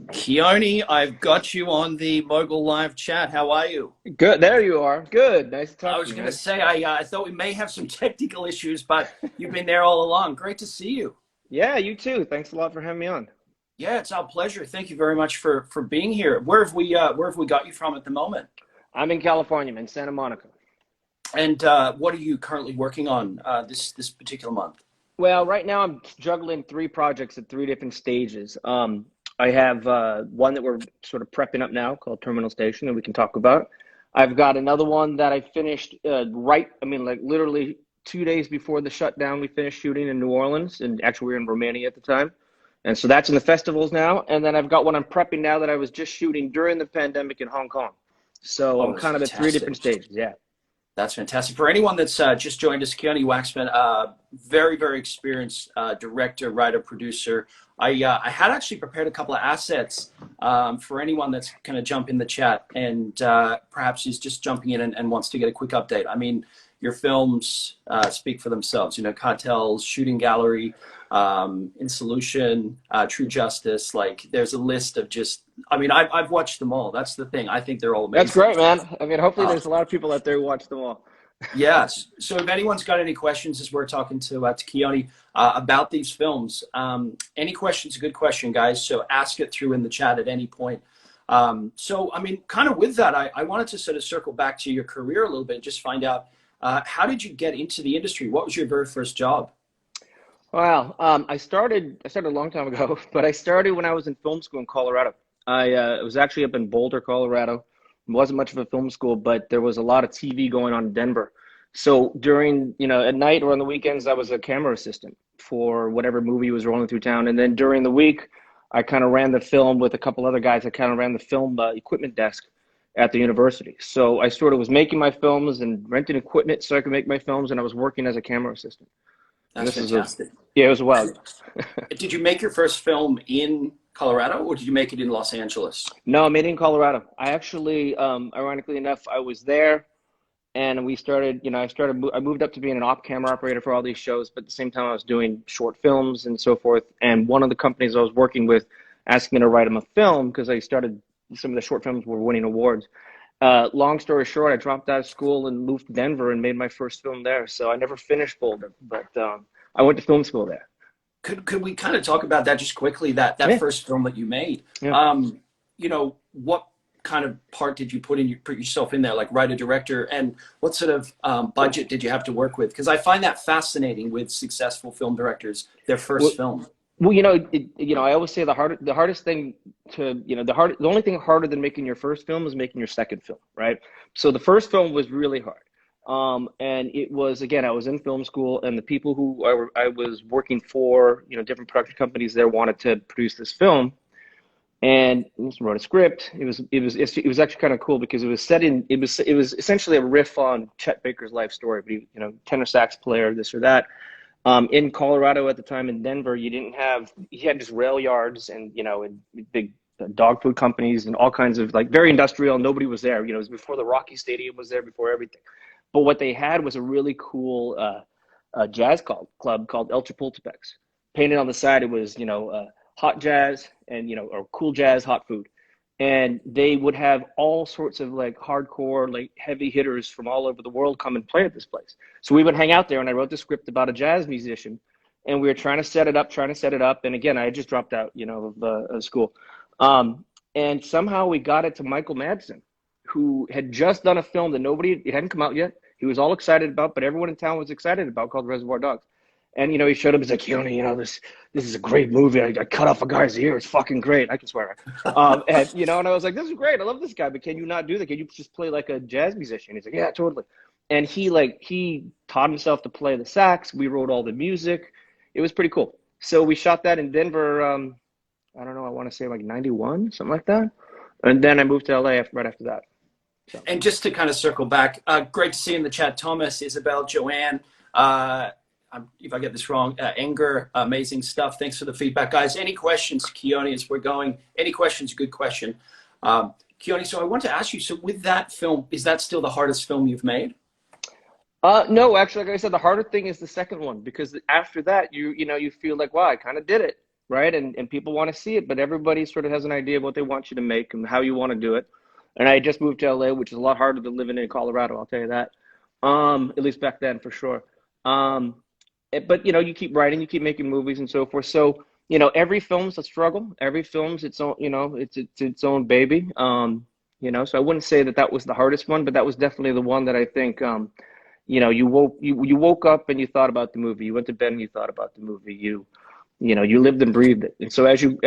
Keoni, I've got you on the Mogul live chat. How are you? Good. There you are. Good. Nice to I talk to was you, going to man. say I thought we may have some technical issues, but you've been there all along. Great to see you. Yeah, you too. Thanks a lot for having me on. Yeah, it's our pleasure. Thank you very much for being here. Where have we got you from at the moment? I'm in California, man, Santa Monica. And what are you currently working on this particular month? Well, right now I'm juggling three projects at three different stages. I have one that we're sort of prepping up now called Terminal Station that we can talk about. I've got another one that I finished like literally 2 days before the shutdown, we finished shooting in New Orleans, and actually we were in Romania at the time. And so that's in the festivals now. And then I've got one I'm prepping now that I was just shooting during the pandemic in Hong Kong. So Oh, I'm that's kind of at three fantastic. different stages. Yeah. That's fantastic. For anyone that's just joined us, Keoni Waxman, very experienced director, writer, producer. I had actually prepared a couple of assets for anyone that's going to jump in the chat and perhaps is just jumping in and wants to get a quick update. I mean, your films speak for themselves. You know, Cartels, Shooting Gallery, In Solution, True Justice. Like, there's a list of just. I mean, I've watched them all. That's the thing. I think they're all That's amazing. great, man. I mean, hopefully Uh, there's a lot of people out there who watch them all. Yes. So if anyone's got any questions as we're talking to Keoni about these films, any question's a good question, guys. So ask it through in the chat at any point. So, I mean, kind of with that, I wanted to sort of circle back to your career a little bit, just find out how did you get into the industry? What was your very first job? Wow. I started a long time ago, but I started when I was in film school in Colorado. I was actually up in Boulder, Colorado. It wasn't much of a film school, but there was a lot of TV going on in Denver. So during, at night or on the weekends, I was a camera assistant for whatever movie was rolling through town. And then during the week, I kind of ran the film with a couple other guys. I kind of ran the film equipment desk at the university. So I sort of was making my films and renting equipment so I could make my films, and I was working as a camera assistant. And That's this is a, fantastic. yeah, it was a while ago. Did you make your first film in Colorado or did you make it in Los Angeles? No, I made it in Colorado. I actually, ironically enough, I was there and we started, I moved up to being an op camera operator for all these shows, but at the same time I was doing short films and so forth. And one of the companies I was working with asked me to write them a film because I started, some of the short films were winning awards. Long story short, I dropped out of school and moved to Denver and made my first film there. So I never finished Boulder, but I went to film school there. Could we kind of talk about that just quickly, that Yeah, first film that you made? yeah. What kind of part did you put yourself in there, like writer, director, and what sort of budget did you have to work with? Because I find that fascinating with successful film directors, their first Well, film. well, I always say the hardest thing to, the only thing harder than making your first film is making your second film, right? So the first film was really hard. And it was, again, I was in film school and the people who I was working for, different production companies there wanted to produce this film and wrote a script. It was actually kind of cool because it was essentially a riff on Chet Baker's life story, but tenor sax player, this or that. In Colorado at the time, in Denver, you had just rail yards and big dog food companies and all kinds of, like, very industrial. Nobody was there. It was before the Rocky Stadium was there, before everything. But what they had was a really cool jazz club called El Chapultepec's. Painted on the side, it was hot jazz and or cool jazz, hot food, and they would have all sorts of, like, hardcore, like, heavy hitters from all over the world come and play at this place. So we would hang out there, and I wrote the script about a jazz musician, and we were trying to set it up. And again, I had just dropped out, of school, and somehow we got it to Michael Madsen, who had just done a film that it hadn't come out yet. He was all excited about, but everyone in town was excited about, called Reservoir Dogs. And he showed up. He's like, this is a great movie. I cut off a guy's ear. It's fucking great. I can swear. And I was like, this is great. I love this guy, but can you not do that? Can you just play like a jazz musician? He's like, yeah, totally. And he taught himself to play the sax. We wrote all the music. It was pretty cool. So we shot that in Denver. I don't know. I want to say like 91, something like that. And then I moved to LA right after that. So. And just to kind of circle back, great to see in the chat, Thomas, Isabel, Joanne, if I get this wrong, Enger, amazing stuff. Thanks for the feedback, guys. Any questions, Keoni, as we're going? Any questions? Good question. Keoni, so I want to ask you, so with that film, is that still the hardest film you've made? No, actually, like I said, the harder thing is the second one, because after that, you feel like, wow, I kind of did it. right? And people want to see it, but everybody sort of has an idea of what they want you to make and how you want to do it. And I just moved to LA, which is a lot harder than living in Colorado, I'll tell you that. At least back then, for sure. But you know, you keep writing, you keep making movies and so forth. So, you know, every film's a struggle. Every film's its own, you know, it's its own baby. You know, so I wouldn't say that that was the hardest one, but that was definitely the one that I think, you know, you woke up and you thought about the movie. You went to bed and you thought about the movie. You know, you lived and breathed it. And so as you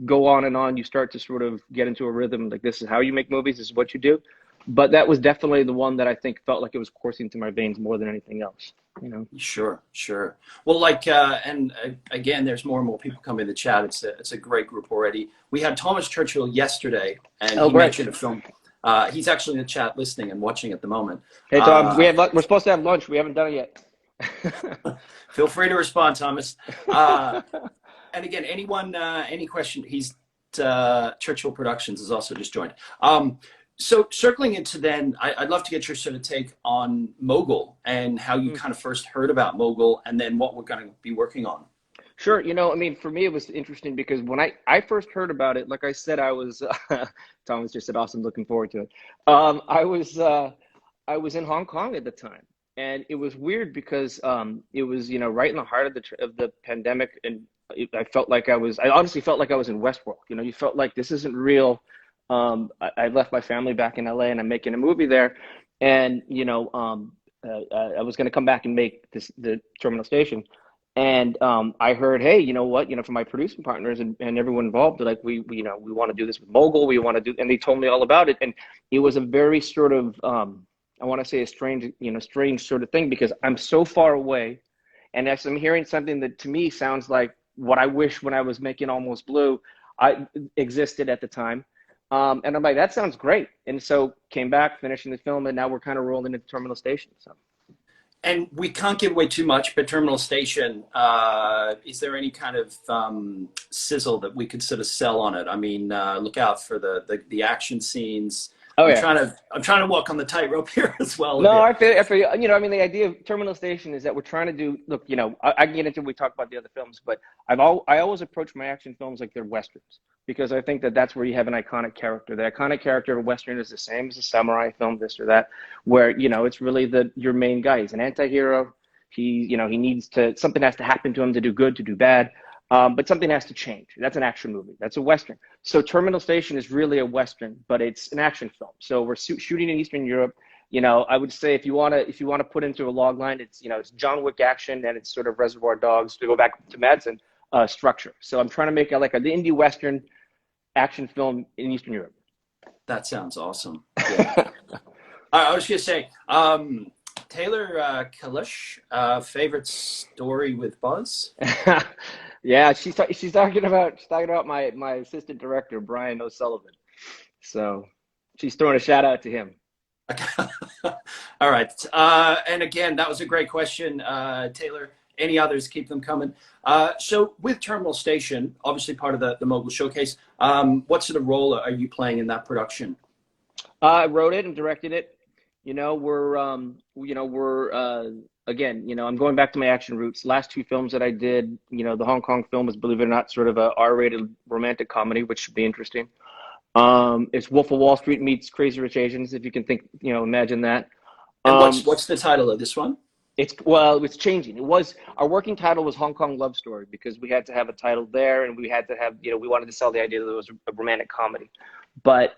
go on, you start to sort of get into a rhythm. Like, this is how you make movies. This is what you do. But that was definitely the one that I think felt like it was coursing through my veins more than anything else. You know. Sure, sure. Well, like, again, there's more and more people coming in the chat. It's a great group already. We had Thomas Churchill yesterday, and he mentioned a film. He's actually in the chat listening and watching at the moment. Hey, Tom, we're supposed to have lunch. We haven't done it yet. Feel free to respond, Thomas. And again, anyone, any question, he's Churchill Productions has also just joined. So circling into then, I'd love to get your sort of take on Mogul and how you kind of first heard about Mogul and then what we're going to be working on. Sure. You know, I mean, for me, it was interesting because when I first heard about it, like I said, I was, Thomas just said, awesome, looking forward to it. I was in Hong Kong at the time. And it was weird because it was, you know, right in the heart of the pandemic. And I honestly felt like I was in Westworld. You know, you felt like this isn't real. I left my family back in LA and I'm making a movie there. And, you know, I was going to come back and make the Terminal Station. And I heard, hey, you know what, you know, from my producing partners and everyone involved, like, we want to do this with Mogul. We want to do, and they told me all about it. And it was a very sort of, I want to say a strange sort of thing because I'm so far away. And as I'm hearing something that to me sounds like what I wish when I was making Almost Blue, I existed at the time. And I'm like, that sounds great. And so came back, finishing the film, and now we're kind of rolling into Terminal Station. So. And we can't give away too much, but Terminal Station, is there any kind of sizzle that we could sort of sell on it? I mean, look out for the action scenes. Oh, yeah. I'm trying to walk on the tightrope here as well. No, I feel, you know, I mean, the idea of Terminal Station is that we're trying to do, look, you know, I can get into, we talk about the other films, but I always approach my action films like they're Westerns because I think that that's where you have an iconic character. The iconic character of a Western is the same as a samurai film, this or that, where, you know, it's really your main guy. He's an anti-hero. He needs to, something has to happen to him to do good, to do bad. But something has to change. That's an action movie. That's a Western. So Terminal Station is really a Western, but it's an action film. So we're shooting in Eastern Europe. You know, I would say if you want to put into a log line, it's, you know, it's John Wick action and it's sort of Reservoir Dogs, to go back to Madsen, structure. So I'm trying to make like the indie Western action film in Eastern Europe. That sounds awesome. Yeah. I was going to say, Taylor Kalish, favorite story with Buzz? Yeah, she's talking about my assistant director, Brian O'Sullivan. So she's throwing a shout out to him. All right. And again, that was a great question, Taylor. Any others, keep them coming. So with Terminal Station, obviously part of the Mogul Showcase, what sort of role are you playing in that production? I wrote it and directed it. You know, again, you know, I'm going back to my action roots. Last two films that I did, you know, the Hong Kong film was, believe it or not, sort of a R-rated romantic comedy, which should be interesting. It's Wolf of Wall Street meets Crazy Rich Asians, if you can think, you know, imagine that. And what's the title of this one? It's changing. Our working title was Hong Kong Love Story because we had to have a title there, and we had to have, you know, we wanted to sell the idea that it was a romantic comedy. But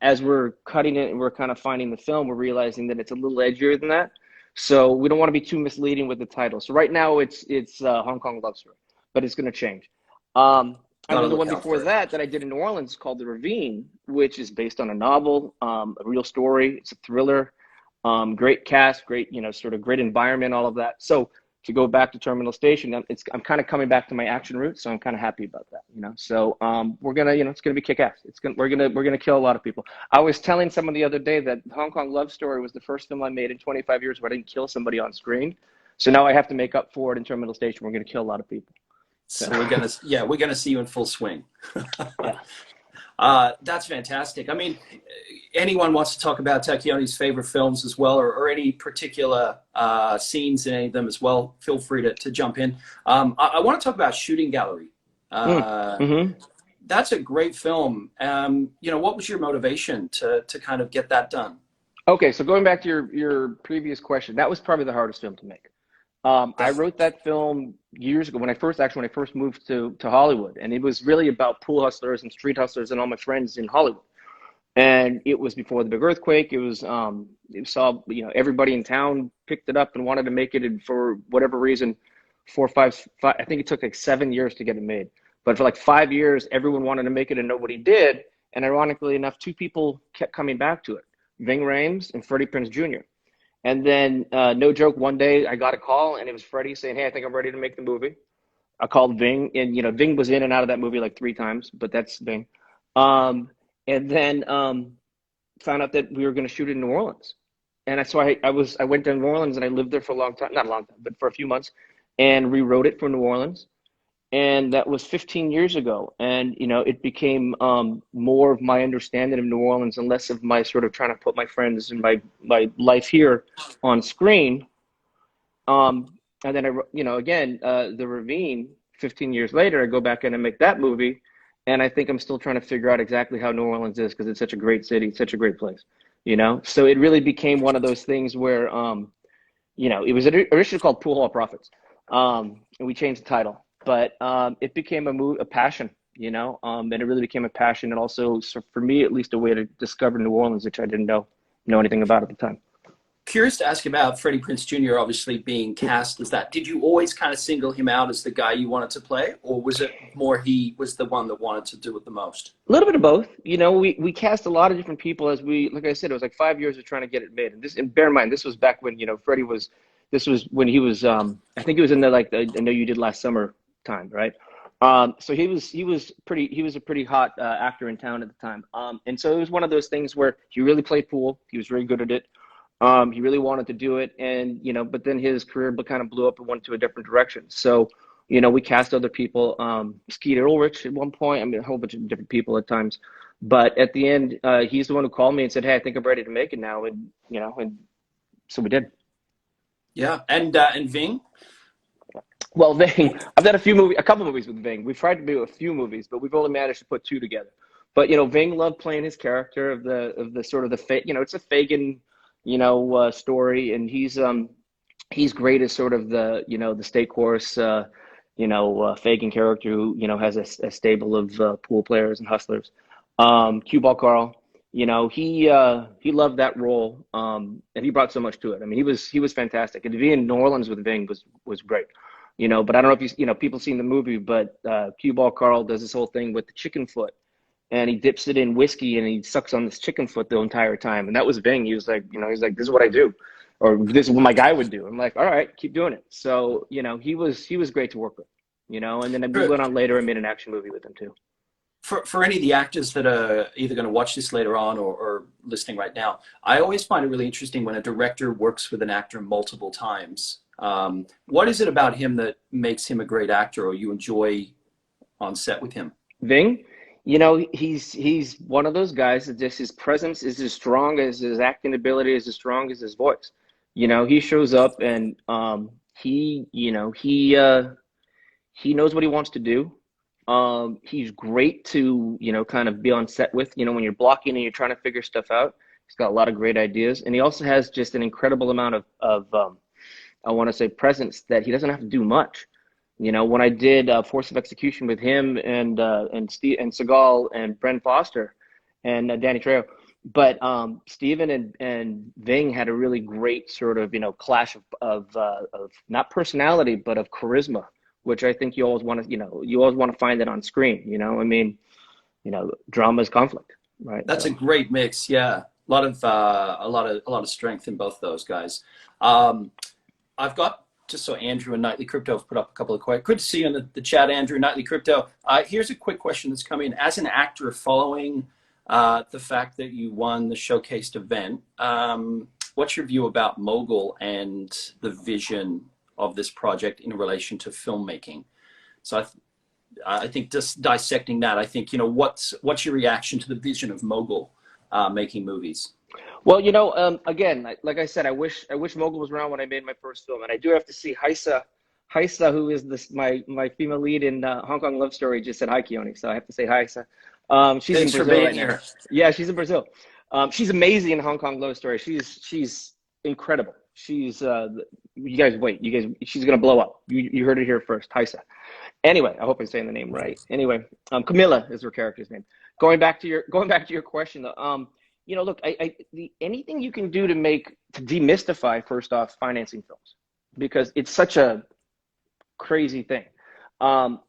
as we're cutting it and we're kind of finding the film, we're realizing that it's a little edgier than that. So we don't want to be too misleading with the title. So right now it's Hong Kong Love Story, but it's going to change. I did the one before that I did in New Orleans called The Ravine, which is based on a novel, a real story. It's a thriller, great cast, great, you know, sort of great environment, all of that. So to go back to Terminal Station, I'm kind of coming back to my action roots, so I'm kind of happy about that, you know. So we're gonna, you know, it's gonna be kick-ass. We're gonna kill a lot of people. I was telling someone the other day that Hong Kong Love Story was the first film I made in 25 years where I didn't kill somebody on screen. So now I have to make up for it in Terminal Station. We're gonna kill a lot of people. So we're gonna see you in full swing. Yeah. That's fantastic. I mean, anyone wants to talk about Keoni's favorite films as well, or any particular scenes in any of them as well, feel free to jump in. I want to talk about Shooting Gallery. Mm. Uh, Hmm. that's a great film. What was your motivation to kind of get that done? Okay, so going back to your previous question, that was probably the hardest film to make. I Definitely. wrote that film years ago when I first moved to Hollywood, and it was really about pool hustlers and street hustlers and all my friends in Hollywood. And it was before the big earthquake. It saw, everybody in town picked it up and wanted to make it, and for whatever reason, five, I think it took like 7 years to get it made. But for like 5 years, everyone wanted to make it and nobody did. And ironically enough, two people kept coming back to it: Ving Rhames and Freddie Prinze Jr. And then, no joke, one day I got a call and it was Freddie saying, "Hey, I think I'm ready to make the movie." I called Ving, and Ving was in and out of that movie like 3 times, but that's Ving. Um, and then found out that we were going to shoot it in New Orleans. And I went to New Orleans and I lived there for a long time, not a long time, but for a few months, and rewrote it for New Orleans. And that was 15 years ago. And, it became more of my understanding of New Orleans and less of my sort of trying to put my friends and my life here on screen. And then again, The Ravine, 15 years later, I go back in and make that movie. And I think I'm still trying to figure out exactly how New Orleans is, because it's such a great city, it's such a great place. So it really became one of those things where, it was originally called Pool Hall Prophets. And we changed the title, but it became a passion, and it really became a passion. And also, so for me, at least, a way to discover New Orleans, which I didn't know anything about at the time. Curious to ask about Freddie Prinze Jr. obviously being cast as that. Did you always kind of single him out as the guy you wanted to play, or was it more he was the one that wanted to do it the most? A little bit of both. We cast a lot of different people like I said, it was like 5 years of trying to get it made. And bear in mind, this was back when, Freddie was, this was when he was, I think he was in the, like, I know you did last summer time, right? So he was a pretty hot actor in town at the time. And so it was one of those things where he really played pool. He was very good at it. He really wanted to do it, and but then his career kind of blew up and went to a different direction. So, we cast other people, Skeeter Ulrich at one point. I mean, a whole bunch of different people at times. But at the end, he's the one who called me and said, "Hey, I think I'm ready to make it now," and so we did. Yeah, and Ving. Well, Ving, I've done a couple movies with Ving. We've tried to do a few movies, but we've only managed to put two together. But Ving loved playing his character of the sort of it's a Fagin, story, and he's great as sort of the state chorus, Fagin character who has a stable of pool players and hustlers. Cue Ball Carl, he loved that role, and he brought so much to it. I mean, he was fantastic, and to be in New Orleans with Ving was great. But I don't know if people seen the movie, but Cue Ball Carl does this whole thing with the chicken foot, and he dips it in whiskey and he sucks on this chicken foot the entire time. And that was Ving. He was like, this is what I do, or this is what my guy would do. I'm like, all right, keep doing it. So, he was great to work with, and then we For, went on later and made an action movie with him too. for any of the actors that are either going to watch this later on or listening right now, I always find it really interesting when a director works with an actor multiple times. What is it about him that makes him a great actor, or you enjoy on set with him? Ving, he's one of those guys that just his presence is as strong as his acting ability is as strong as his voice. He shows up and he knows what he wants to do. He's great to, kind of be on set with, when you're blocking and you're trying to figure stuff out. He's got a lot of great ideas, and he also has just an incredible amount of I want to say presence, that he doesn't have to do much. When I did Force of Execution with him and Seagal and Brent Foster and Danny Trejo, but Steven and Ving had a really great sort of clash of not personality but of charisma, which I think you always want to find it on screen. I mean, drama is conflict, right? That's So a great mix. Yeah, a lot of strength in both those guys. I've got, just so Andrew and Nightly Crypto have put up a couple of questions. Good to see you in the chat, Andrew. Nightly Crypto. Here's a quick question that's come in. As an actor, following the fact that you won the showcased event, what's your view about Mogul and the vision of this project in relation to filmmaking? So I think just dissecting that, I think, what's your reaction to the vision of Mogul making movies? well, again, like I said, I wish Mogul was around when I made my first film, and I do have to see Haisa, who is my female lead in Hong Kong Love Story, just said hi, Keoni. So I have to say hi, Haisa. She's in Thanks for Brazil being right now. here. Yeah, she's in Brazil. She's amazing in Hong Kong Love Story. She's incredible. She's you guys wait. You guys, she's gonna blow up. You heard it here first, Haisa. Anyway, I hope I'm saying the name right. Anyway, Camilla is her character's name. Going back to your question though. Look, anything you can do to demystify first off financing films, because it's such a crazy thing.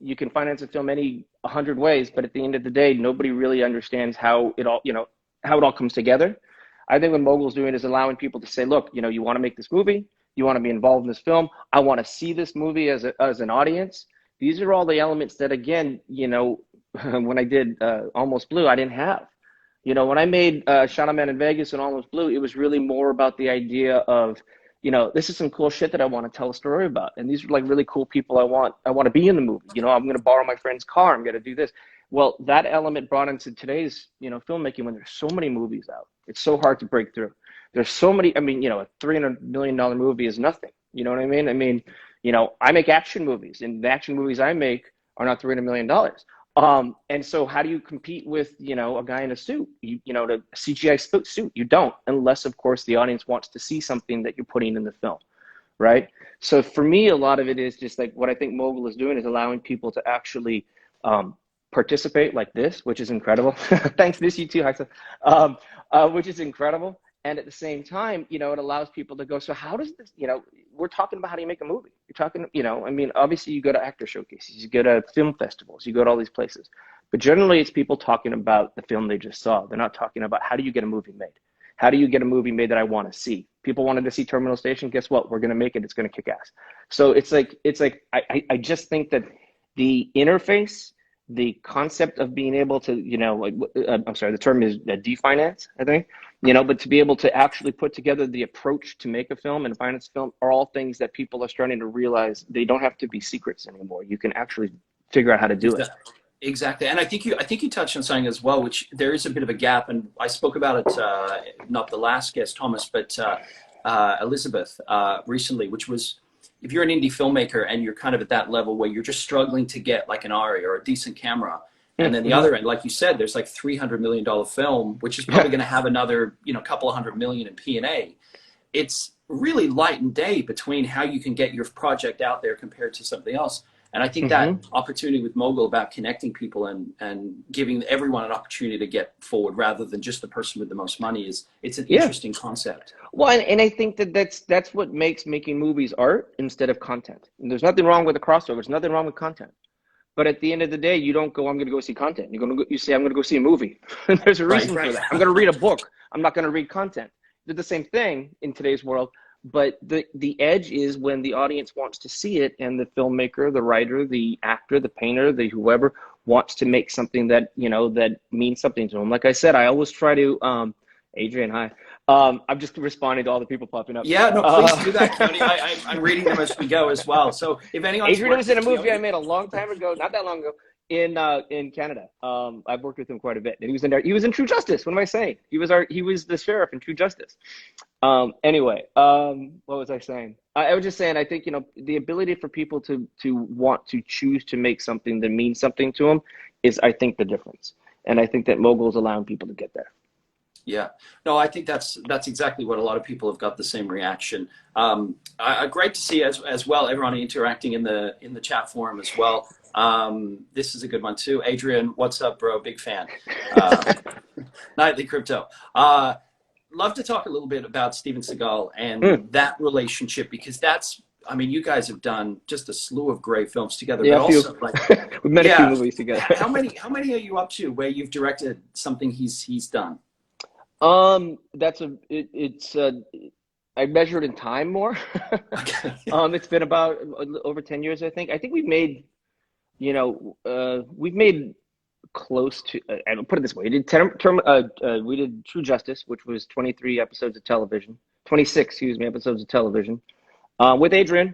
You can finance a film 100 ways, but at the end of the day, nobody really understands how it all comes together. I think what Mogul's doing is allowing people to say, look, you want to make this movie, you want to be involved in this film. I want to see this movie as an audience. These are all the elements that, again, when I did Almost Blue, I didn't have. When I made Shadow Man in Vegas and Almost Blue, it was really more about the idea of, this is some cool shit that I want to tell a story about. And these are like really cool people I want to be in the movie. I'm going to borrow my friend's car. I'm going to do this. Well, that element brought into today's, filmmaking, when there's so many movies out, it's so hard to break through. There's so many, a $300 million movie is nothing. You know what I mean? I make action movies, and the action movies I make are not $300 million. And so how do you compete with, a guy in a suit, the CGI suit? You don't, unless of course the audience wants to see something that you're putting in the film. Right. So for me, a lot of it is just like what I think Mogul is doing is allowing people to actually, participate like this, which is incredible. Thanks, miss you too, Hexa. Which is incredible. And at the same time, it allows people to go, so how does this, we're talking about how do you make a movie? You're talking, obviously you go to actor showcases, you go to film festivals, you go to all these places. But generally it's people talking about the film they just saw. They're not talking about how do you get a movie made? How do you get a movie made that I want to see? People wanted to see Terminal Station. Guess what? We're going to make it. It's going to kick ass. So it's like I just think that the interface, the concept of being able to, I'm sorry, the term is definance, I think, but to be able to actually put together the approach to make a film and finance a film are all things that people are starting to realize they don't have to be secrets anymore. You can actually figure out how to do it. Exactly. And I think you touched on something as well, which there is a bit of a gap. And I spoke about it, not the last guest, Thomas, but Elizabeth recently, which was, if you're an indie filmmaker and you're kind of at that level where you're just struggling to get like an ARRI or a decent camera, and then the other end, like you said, there's like $300 million film, which is probably going to have another, couple of $100 million in P&A. It's really light and day between how you can get your project out there compared to something else. And I think that opportunity with Mogul about connecting people and giving everyone an opportunity to get forward rather than just the person with the most money it's an interesting concept. Well, and I think that's what makes making movies art instead of content. And there's nothing wrong with a crossover. There's nothing wrong with content. But at the end of the day, you don't go, I'm going to go see content. You say, I'm going to go see a movie. And there's a reason for that. I'm going to read a book. I'm not going to read content. They're the same thing in today's world. But the edge is when the audience wants to see it and the filmmaker, the writer, the actor, the painter, the whoever wants to make something that, that means something to them. Like I said, I always try to, Adrian, hi. I'm just responding to all the people popping up. Yeah, no, please do that, Keoni. I'm reading them as we go as well. So if anyone's Adrian was in a movie I made a long time ago, not that long ago, in Canada. I've worked with him quite a bit. And he was in there. He was in True Justice. What am I saying? He was the sheriff in True Justice. Anyway, what was I saying? I was just saying, I think, the ability for people to want to choose to make something that means something to them is, I think, the difference. And I think that Mogul is allowing people to get there. Yeah, no, I think that's exactly what a lot of people have got the same reaction. Great to see as well, everyone interacting in the chat forum as well. This is a good one too. Adrian, what's up, bro? Big fan. Nightly Crypto. Love to talk a little bit about Steven Seagal and that relationship, because you guys have done just a slew of great films together. Yeah, but also, we've made a few movies together. How many are you up to where you've directed something he's done? I measured in time more. Okay. It's been about over 10 years, I think. I think we've made, close to, I'll put it this way. We did True Justice, which was 23 episodes of television, 26, episodes of television, with Adrian.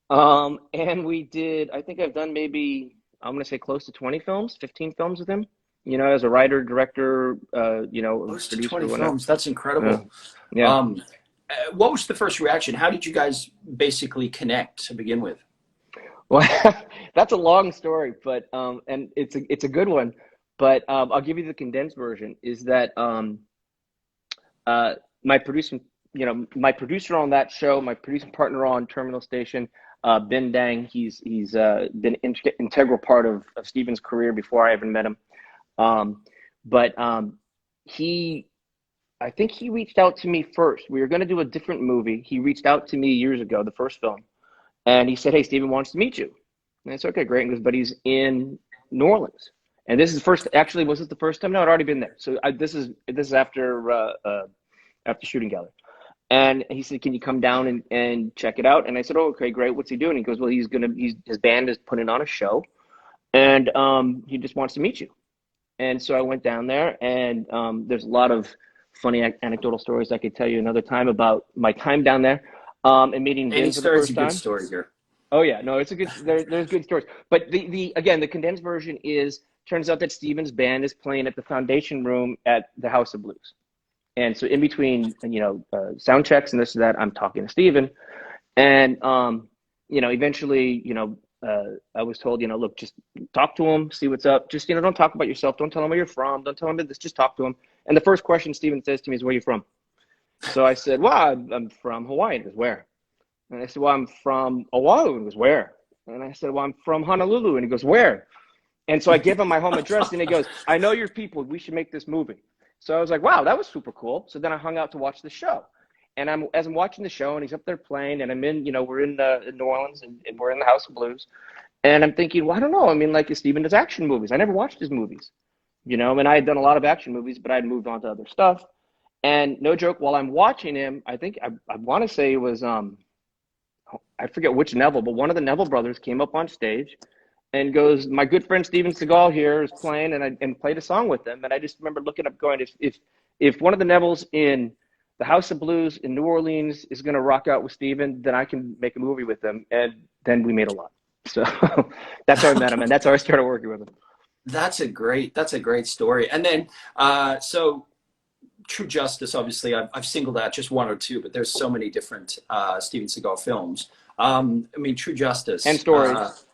And we did, I think I've done maybe, I'm going to say close to 20 films, 15 films with him. As a writer, director, Close to 20 films. That's incredible. Yeah. What was the first reaction? How did you guys basically connect to begin with? Well, that's a long story, but and it's a good one. But I'll give you the condensed version. Is that uh, my producing, my producer on that show, my producing partner on Terminal Station, Ben Dang. He's been integral part of Steven's career before I even met him. Um, but he, I think he reached out to me first. We were going to do a different movie. He reached out to me years ago, the first film, and he said, "Hey, Steven wants to meet you." And I said, "Okay, great." And he goes, "But he's in New Orleans." And this is the first. Actually, was it the first time? No, I'd already been there. So this is after shooting gallery. And he said, "Can you come down and check it out?" And I said, "Oh, okay, great. What's he doing?" He goes, "Well, his band is putting on a show, and he just wants to meet you." And so I went down there, and there's a lot of funny anecdotal stories I could tell you another time about my time down there, and meeting Any Ving for the story is a first good time. story here. Oh yeah, no, it's a good. There's good stories, but the again, the condensed version is turns out that Steven's band is playing at the Foundation Room at the House of Blues, and so in between, sound checks and this and that, I'm talking to Steven, and eventually, I was told, look, just talk to him, see what's up. Just don't talk about yourself, don't tell him where you're from, don't tell him this, just talk to him. And the first question Steven says to me is, "Where are you from?" So I said, "Well, I'm from Hawaii." And he goes, "Where?" And I said, "Well, I'm from Oahu." And he goes, "Where?" And I said, "Well, I'm from Honolulu." And he goes, "Where?" And so I give him my home address, and he goes, "I know your people. We should make this movie." So I was like, "Wow, that was super cool." So then I hung out to watch the show. And as I'm watching the show, and he's up there playing, and we're in New Orleans, and we're in the House of Blues. And I'm thinking, well, I don't know. I mean, like, Steven does action movies. I never watched his movies, and I had done a lot of action movies, but I had moved on to other stuff. And no joke, while I'm watching him, I think I want to say it was I forget which Neville, but one of the Neville brothers came up on stage and goes, "My good friend Steven Seagal here is playing," and played a song with them. And I just remember looking up, going, if one of the Nevilles in the House of Blues in New Orleans is going to rock out with Steven, then I can make a movie with them. And then we made a lot. So that's how I met him, and that's how I started working with him. That's a great story. And then, so True Justice, obviously, I've singled out just one or two, but there's so many different Steven Seagal films. I mean, True And Justice. stories.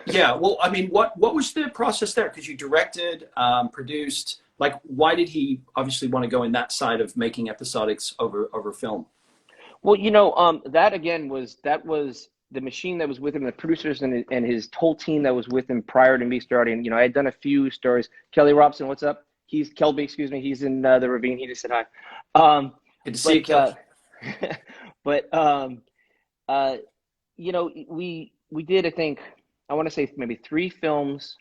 Yeah, well, I mean, what was the process there? Because you directed, produced. Like, why did he obviously want to go in that side of making episodics over film? Well, that again was the machine that was with him, the producers and his whole team that was with him prior to me starting. I had done a few stories. Kelly Robson, what's up? He's Kelby, excuse me. He's in the Ravine. He just said hi. Um, Good to see you, but Kelly. but we did, I think, I want to say maybe 3 films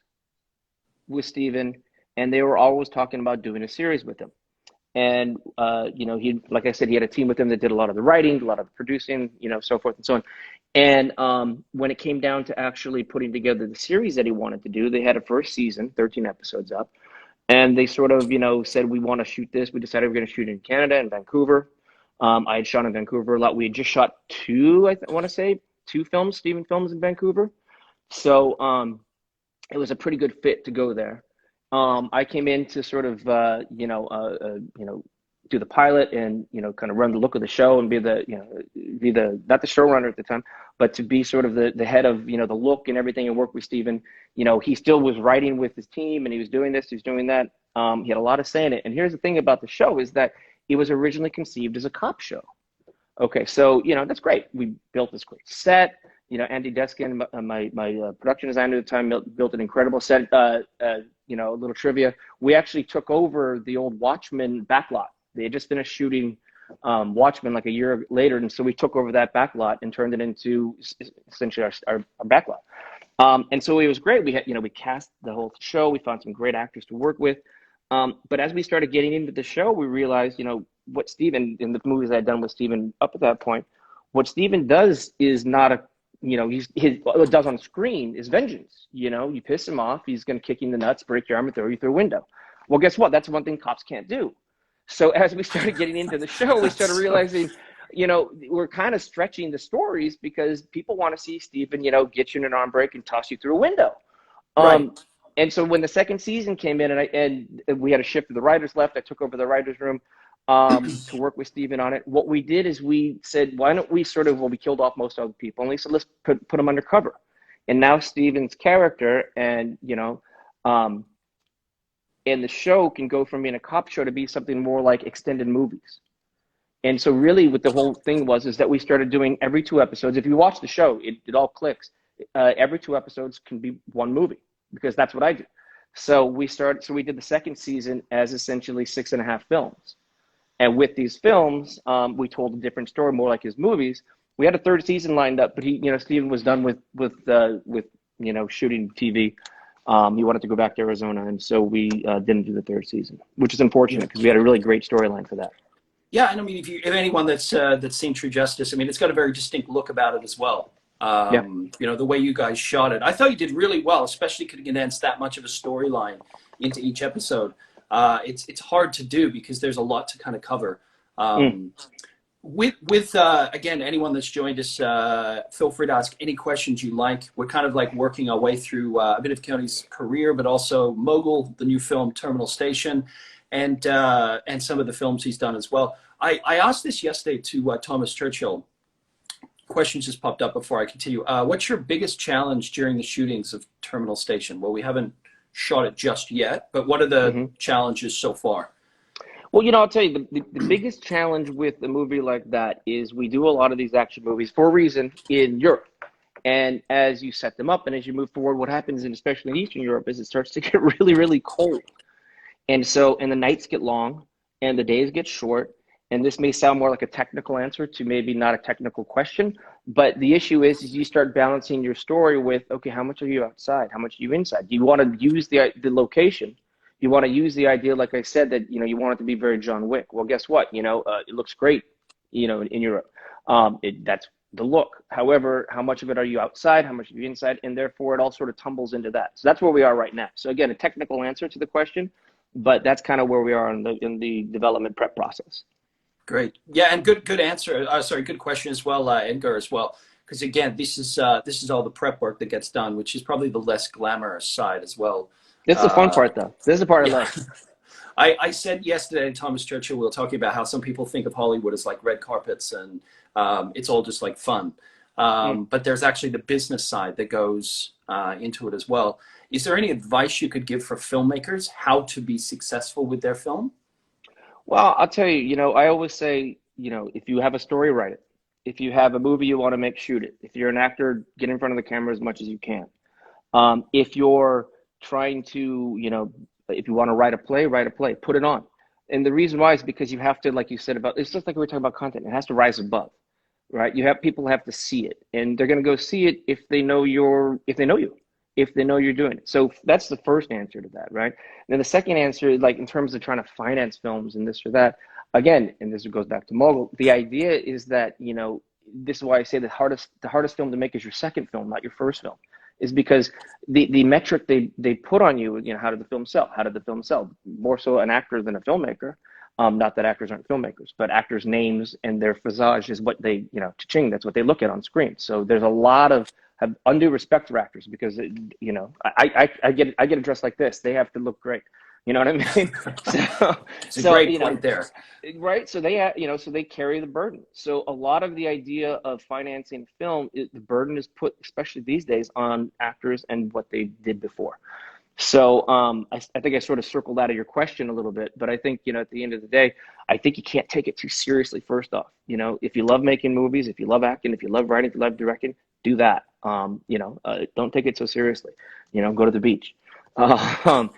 with Steven, and they were always talking about doing a series with him. And he, like I said, he had a team with him that did a lot of the writing, a lot of the producing, so forth and so on. And when it came down to actually putting together the series that he wanted to do, they had a first season, 13 episodes up, and they sort of, said, "We want to shoot this." We decided we're going to shoot in Canada and Vancouver. I had shot in Vancouver a lot. We had just shot two, I want to say, 2 films, Steven films in Vancouver. So it was a pretty good fit to go there. I came in to sort of, do the pilot and, kind of run the look of the show and be the not the showrunner at the time, but to be sort of the head of, the look and everything and work with Steven. He still was writing with his team and he was doing this, he was doing that. He had a lot of say in it. And here's the thing about the show is that it was originally conceived as a cop show. Okay, so, that's great. We built this great set. Andy Deskin, my production designer at the time, built an incredible set. A little trivia. We actually took over the old Watchmen backlot. They had just finished shooting Watchmen like a year later, and so we took over that backlot and turned it into essentially our backlot. And so it was great. We had, we cast the whole show. We found some great actors to work with. But as we started getting into the show, we realized, what Steven, in the movies I'd done with Steven up at that point, what Steven does is not what it does on screen is vengeance. You piss him off, he's going to kick you in the nuts, break your arm, and throw you through a window. Well, guess what? That's one thing cops can't do. So as we started getting into the show, we started realizing, we're kind of stretching the stories because people want to see Steven, get you in an arm break and toss you through a window. Right. And so when the second season came in and we had a shift of the writers left, I took over the writers' room to work with Steven on it. What we did is we said, why don't we we killed off most of the people, and we said, let's put them undercover. And now Steven's character and, and the show can go from being a cop show to be something more like extended movies. And so really what the whole thing was is that we started doing every 2 episodes. If you watch the show, it all clicks. Every 2 episodes can be one movie because that's what I do. So we did the second season as essentially 6.5 films. And with these films, we told a different story, more like his movies. We had a third season lined up, but Steven was done with shooting TV. He wanted to go back to Arizona, and so we didn't do the third season, which is unfortunate because we had a really great storyline for that. Yeah, and I mean, if anyone that's seen True Justice, I mean, it's got a very distinct look about it as well. Yeah. The way you guys shot it, I thought you did really well, especially could condense that much of a storyline into each episode. It's hard to do because there's a lot to kind of cover. With again, anyone that's joined us, feel free to ask any questions you like. We're kind of like working our way through a bit of Keoni's career, but also Mogul, the new film Terminal Station, and some of the films he's done as well. I asked this yesterday to Thomas Churchill. Questions just popped up before I continue. What's your biggest challenge during the shootings of Terminal Station? Well, we haven't shot it just yet, but what are the challenges so far? Well, I'll tell you, the biggest challenge with a movie like that is we do a lot of these action movies for a reason in Europe. And as you set them up and as you move forward, what happens, and especially in Eastern Europe, is it starts to get really, really cold. And the nights get long and the days get short. And this may sound more like a technical answer to maybe not a technical question, but the issue is you start balancing your story with, okay, how much are you outside? How much are you inside? Do you want to use the location? You want to use the idea, like I said, that, you want it to be very John Wick. Well, guess what? It looks great, in Europe. That's the look. However, how much of it are you outside? How much are you inside? And therefore, it all sort of tumbles into that. So that's where we are right now. So again, a technical answer to the question, but that's kind of where we are in the development prep process. Great. Yeah, and good answer. Good question as well, Edgar, as well. Because again, this is all the prep work that gets done, which is probably the less glamorous side as well. This is the fun part, though. This is the part I love. I said yesterday to Thomas Churchill, we were talking about how some people think of Hollywood as like red carpets and it's all just like fun. But there's actually the business side that goes into it as well. Is there any advice you could give for filmmakers how to be successful with their film? Well, I'll tell you, I always say, if you have a story, write it. If you have a movie you want to make, shoot it. If you're an actor, get in front of the camera as much as you can. If you're trying to, if you want to write a play, put it on. And the reason why is because you have to, like you said it's just like we were talking about content. It has to rise above, right? People have to see it, and they're going to go see it if they know you. If they know you're doing it. So that's the first answer to that, right? And then the second answer, like in terms of trying to finance films and this or that, again, and this goes back to Mogul, the idea is that, this is why I say the hardest film to make is your second film, not your first film, is because the metric they put on you, how did the film sell? How did the film sell? More so an actor than a filmmaker. Not that actors aren't filmmakers, but actors' names and their visage is what they, cha-ching, that's what they look at on screen. So there's a lot of have undue respect for actors because, I get dressed like this. They have to look great. You know what I mean? It's a great point there. Right. So they, so they carry the burden. So a lot of the idea of financing film, the burden is put, especially these days, on actors and what they did before. So I think I sort of circled out of your question a little bit, but I think, at the end of the day, I think you can't take it too seriously. First off, if you love making movies, if you love acting, if you love writing, if you love directing, do that. Don't take it so seriously. Go to the beach. Don't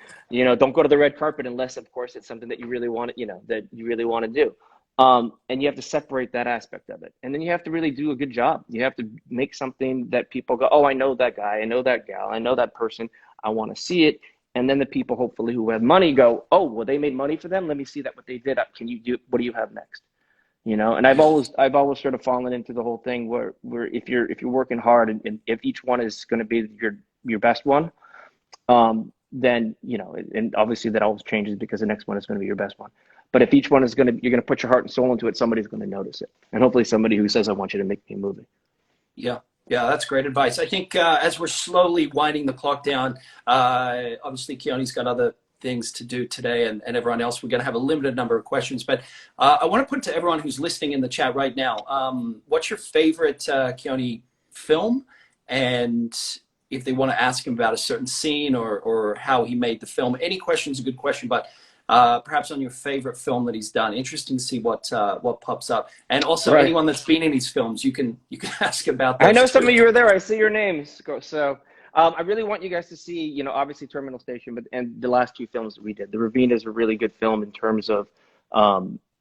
go to the red carpet unless, of course, it's something that you really want to do. And you have to separate that aspect of it. And then you have to really do a good job. You have to make something that people go, oh, I know that guy, I know that gal, I know that person, I want to see it. And then the people, hopefully, who have money go, oh, well, they made money for them. Let me see that, what they did. Can you do, what do you have next? And I've always sort of fallen into the whole thing where if you're working hard and if each one is going to be your best one, then, and obviously that always changes because the next one is going to be your best one. But if each one is you're going to put your heart and soul into it, somebody's going to notice it. And hopefully somebody who says, I want you to make me a movie. Yeah. Yeah, that's great advice. I think as we're slowly winding the clock down, obviously Keoni's got other things to do today and everyone else. We're going to have a limited number of questions, but I want to put it to everyone who's listening in the chat right now. What's your favorite Keoni film? And if they want to ask him about a certain scene or how he made the film. Any question is a good question, but perhaps on your favorite film that he's done. Interesting to see what pops up. And also Right. anyone that's been in these films, you can ask about I those know some too. of you are there. I see your names. So I really want you guys to see, obviously Terminal Station, but and the last two films that we did. The Ravine is a really good film in terms of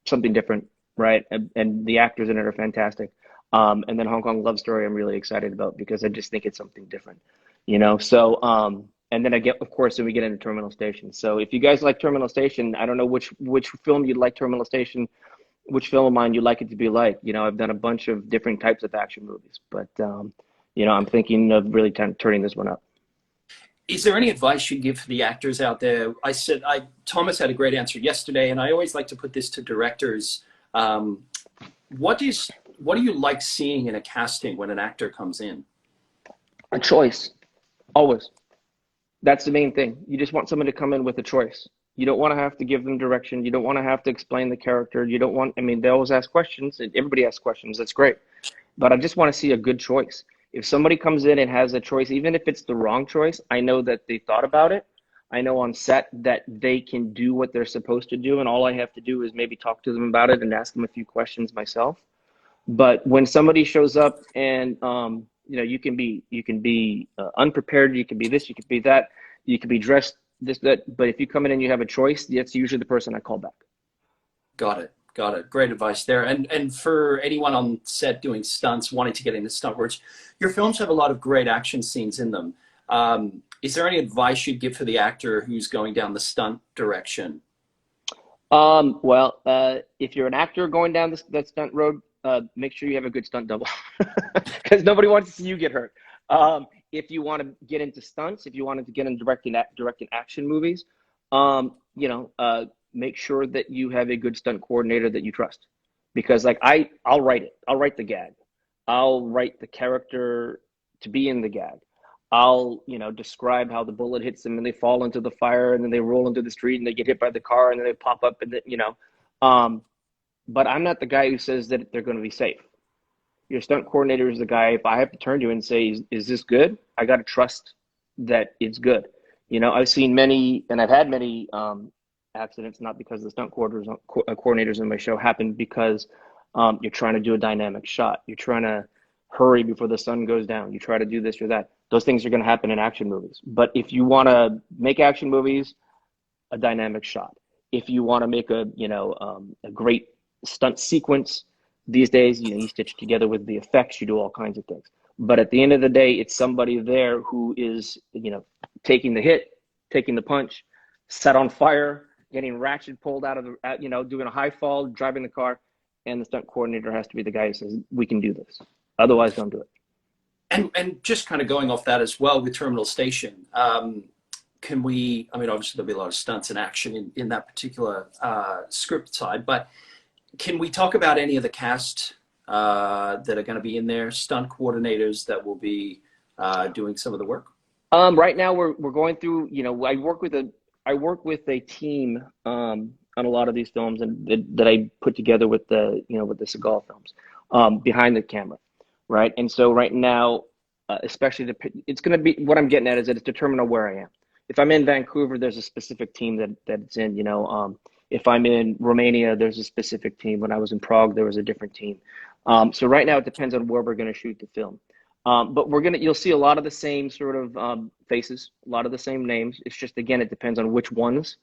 something different, right? And the actors in it are fantastic. And then Hong Kong Love Story, I'm really excited about because I just think it's something different, So and then of course, then we get into Terminal Station. So if you guys like Terminal Station, I don't know which film you'd like Terminal Station, which film of mine you'd like it to be like. I've done a bunch of different types of action movies, but I'm thinking of really turning this one up. Is there any advice you give for the actors out there? Thomas had a great answer yesterday, and I always like to put this to directors. What do you like seeing in a casting when an actor comes in? A choice, always. That's the main thing. You just want someone to come in with a choice. You don't want to have to give them direction. You don't want to have to explain the character. You don't want, they always ask questions, and everybody asks questions. That's great. But I just want to see a good choice. If somebody comes in and has a choice, even if it's the wrong choice, I know that they thought about it. I know on set that they can do what they're supposed to do, and all I have to do is maybe talk to them about it and ask them a few questions myself. But when somebody shows up and you can be unprepared, you can be this, you can be that, you can be dressed this, that. But if you come in and you have a choice, that's usually the person I call back. Got it. Great advice there. And for anyone on set doing stunts, wanting to get into stunt works, your films have a lot of great action scenes in them. Is there any advice you'd give for the actor who's going down the stunt direction? If you're an actor going down that stunt road, make sure you have a good stunt double because nobody wants to see you get hurt. If you want to get into stunts, if you wanted to get into directing action movies, make sure that you have a good stunt coordinator that you trust, because I'll write it. I'll write the gag. I'll write the character to be in the gag. I'll, describe how the bullet hits them and they fall into the fire and then they roll into the street and they get hit by the car and then they pop up and but I'm not the guy who says that they're going to be safe. Your stunt coordinator is the guy. If I have to turn to you and say, is this good? I got to trust that it's good. I've seen many, and I've had many accidents, not because the stunt coordinators in my show happened because you're trying to do a dynamic shot. You're trying to hurry before the sun goes down. You try to do this or that. Those things are going to happen in action movies. But if you want to make action movies, a dynamic shot. If you want to make a great stunt sequence, these days, you stitch it together with the effects, you do all kinds of things. But at the end of the day, it's somebody there who is, taking the hit, taking the punch, set on fire, getting ratchet pulled out of the, doing a high fall, driving the car, and the stunt coordinator has to be the guy who says, we can do this. Otherwise, don't do it. And just kind of going off that as well with Terminal Station, can we, obviously there'll be a lot of stunts and action in that particular script side, but can we talk about any of the cast that are going to be in there, stunt coordinators that will be doing some of the work? Right now we're going through, I work with a team on a lot of these films and that I put together with the Seagal films behind the camera, right? And so right now, especially it's going to be, what I'm getting at is that it's determined on where I am. If I'm in Vancouver, there's a specific team that it's in, if I'm in Romania, there's a specific team. When I was in Prague, there was a different team. So right now it depends on where we're going to shoot the film. But you'll see a lot of the same sort of faces, a lot of the same names. It's just, again, it depends on which ones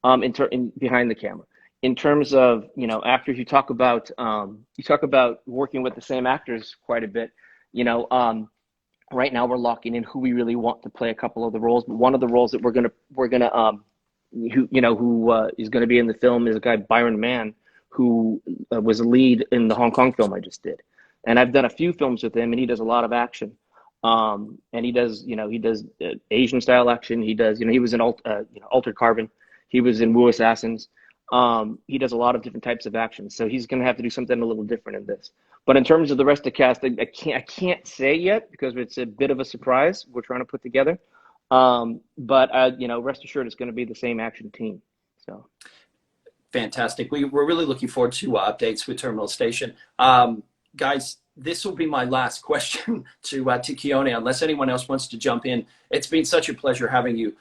behind the camera. In terms of, actors, you talk about working with the same actors quite a bit. Right now we're locking in who we really want to play a couple of the roles. But one of the roles that we're gonna who is going to be in the film is a guy, Byron Mann, who was a lead in the Hong Kong film I just did. And I've done a few films with him, and he does a lot of action. And he does Asian style action. He does, he was in Altered Carbon. He was in Wu Assassins. He does a lot of different types of action. So he's going to have to do something a little different in this. But in terms of the rest of the cast, I can't say yet because it's a bit of a surprise we're trying to put together. But rest assured, it's going to be the same action team. So fantastic. We're really looking forward to updates with Terminal Station. guys, this will be my last question to Keoni, unless anyone else wants to jump in. It's been such a pleasure having you.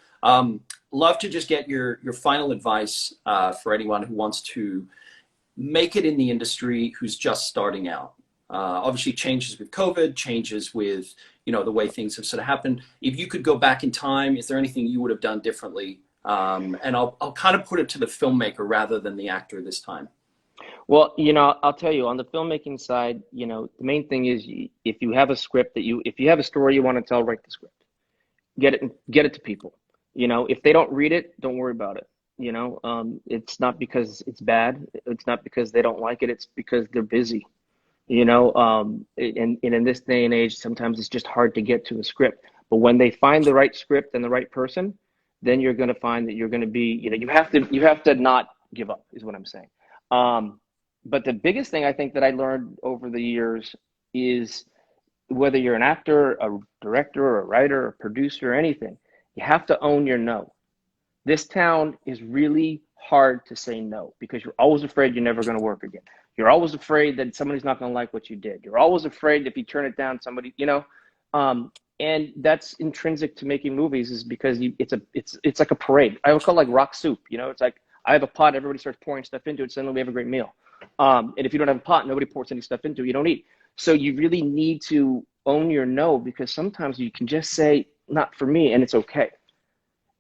Love to just get your final advice for anyone who wants to make it in the industry, who's just starting out. Obviously, changes with COVID, changes with the way things have sort of happened. If you could go back in time, is there anything you would have done differently? And I'll kind of put it to the filmmaker rather than the actor this time. Well, I'll tell you, on the filmmaking side, the main thing is, if you have a script if you have a story you want to tell, write the script. Get it to people. If they don't read it, don't worry about it. It's not because it's bad. It's not because they don't like it. It's because they're busy. And in this day and age, sometimes it's just hard to get to a script. But when they find the right script and the right person, then you're going to find that you're going to be, you have to not give up, is what I'm saying. But the biggest thing I think that I learned over the years is, whether you're an actor, a director, or a writer, or producer, or anything, you have to own your no. This town is really hard to say no, because you're always afraid you're never going to work again. You're always afraid that somebody's not going to like what you did. You're always afraid that if you turn it down, somebody, and that's intrinsic to making movies, is because it's like a parade. I would call it like rock soup. It's like, I have a pot, everybody starts pouring stuff into it, suddenly we have a great meal. And if you don't have a pot, nobody pours any stuff into it, you don't eat. So you really need to own your no, because sometimes you can just say, not for me, and it's okay.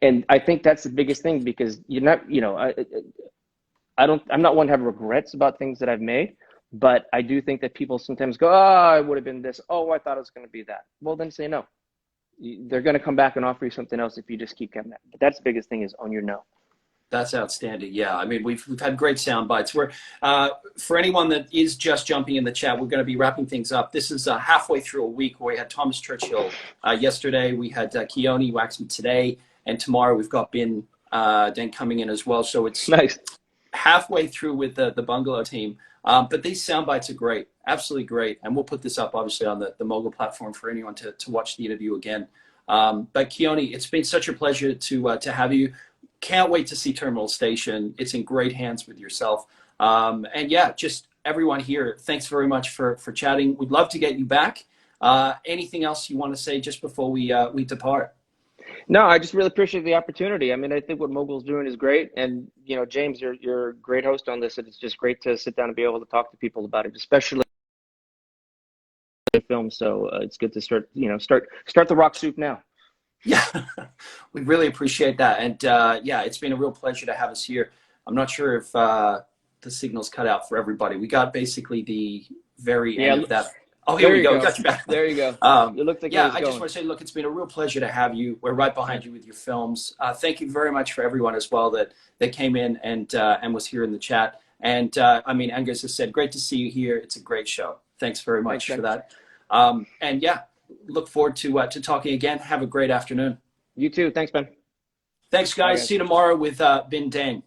And I think that's the biggest thing, because you're not, I'm not one to have regrets about things that I've made, but I do think that people sometimes go, oh, it would have been this. Oh, I thought it was going to be that. Well, then say no. They're going to come back and offer you something else if you just keep getting that. But that's the biggest thing, is own your no. That's outstanding. Yeah, I mean, we've had great sound bites. We're for anyone that is just jumping in the chat, we're going to be wrapping things up. This is halfway through a week where we had Thomas Churchill yesterday. We had Keoni Waxman today, and tomorrow we've got Ben coming in as well. So it's nice. Halfway through with the Bungalow team. But these sound bites are great, absolutely great, and we'll put this up obviously on the Mogul platform for anyone to watch the interview again. But Keoni, it's been such a pleasure to have you. Can't wait to see Terminal Station. It's in great hands with yourself. And yeah, just everyone here, thanks very much for chatting. We'd love to get you back. Anything else you want to say just before we depart? No, I just really appreciate the opportunity. I mean, I think what Mogul's doing is great. And, James, you're a great host on this. And it's just great to sit down and be able to talk to people about it, especially the film. So it's good to start the rock soup now. Yeah, we really appreciate that. And yeah, it's been a real pleasure to have us here. I'm not sure if the signal's cut out for everybody. We got basically the very end of that. Oh, here we go. Got you back. There you go. It looked like I just want to say, look, it's been a real pleasure to have you. We're right behind you with your films. Thank you very much for everyone as well that came in and was here in the chat. And I mean, Angus has said, great to see you here. It's a great show. Thanks very much for that. And yeah, look forward to talking again. Have a great afternoon. You too. Thanks, Ben. Thanks, guys. See you tomorrow with Ben Dang.